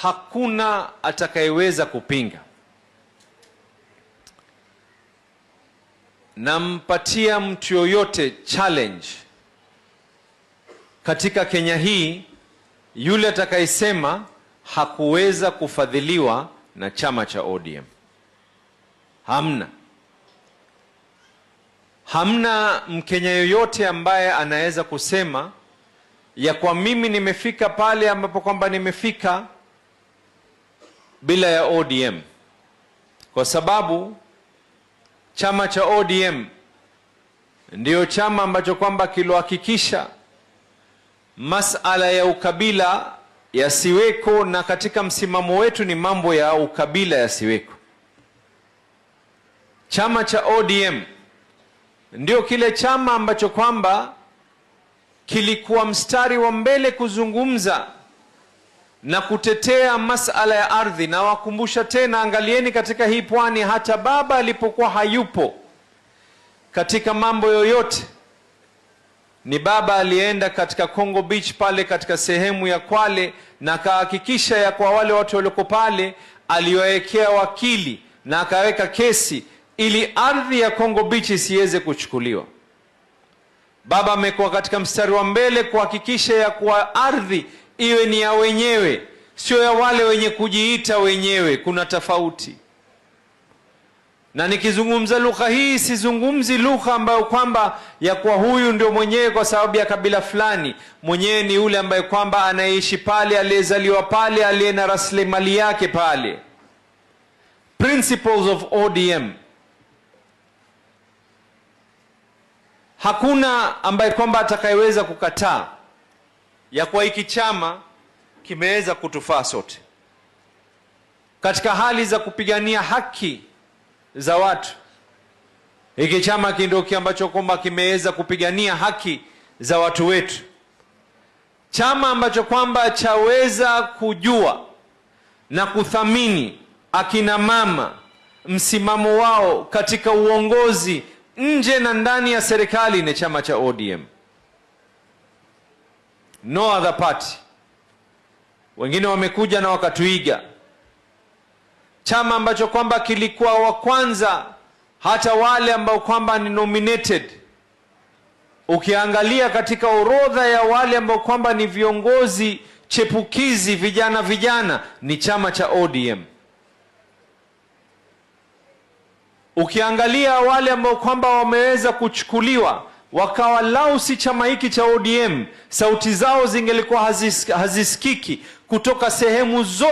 hakuna atakayeweza kupinga. Nampatia mtu yoyote challenge katika Kenya hii, yule atakayesema hakuweza kufadhiliwa na chama cha ODM. Hamna Mkenya yoyote ambaye anaweza kusema ya kwa mimi nimefika pale ambapo kwamba nimefika bila ya ODM, kwa sababu chama cha ODM ndio chama ambacho kwamba kilohakikisha masala ya ukabila yasiweko, na katika msimamo wetu ni mambo ya ukabila yasiweko. Chama cha ODM ndio kile chama ambacho kwamba kilikuwa mstari wa mbele kuzungumza na kutetea masala ya ardhi. Na wakumbusha tena, angalieni katika hii pwani, hata baba alipokuwa hayupo katika mambo yoyote, ni baba alienda katika Congo Beach pale katika sehemu ya Kwale, na akahakikisha ya kwa wale watu walioko pale aliwawekea wakili na akaweka kesi ili ardhi ya Congo Beach isiweze kuchukuliwa. Baba amekuwa katika mstari wa mbele kuhakikisha ya kuwa ardhi iwe ni ya wenyewe, sio ya wale wenye kujiita wenyewe. Kuna tofauti. Na nikizungumza lugha hii, sizungumzi lugha ambayo kwamba ya kwa huyu ndio mwenyewe kwa sababu ya kabila fulani. Mwenyewe ni yule ambaye kwamba anaishi pale, aliyezaliwa pale, aliye na rasilimali yake pale. Principles of ODM. Hakuna ambaye kwamba atakayeweza kukataa ya kwa hiki chama kimeweza kutufaa sote katika hali za kupigania haki za watu. Hiki chama ndio ambacho kwamba kimeweza kupigania haki za watu wetu, chama ambacho kwamba chaweza kujua na kuthamini akina mama, msimamo wao katika uongozi nje na ndani ya serikali, ni chama cha ODM. No other party. Wengine wamekuja na wakatuiga. Chama ambacho kwamba kilikuwa wa kwanza, hata wale ambao kwamba ni nominated, ukiangalia katika orodha ya wale ambao kwamba ni viongozi chepukizi, vijana, ni chama cha ODM. Ukiangalia wale ambao kwamba wameweza kuchukuliwa wakawa lau si chama hiki cha ODM, sauti zao zingelikuwa hazisikiki kutoka sehemu zote.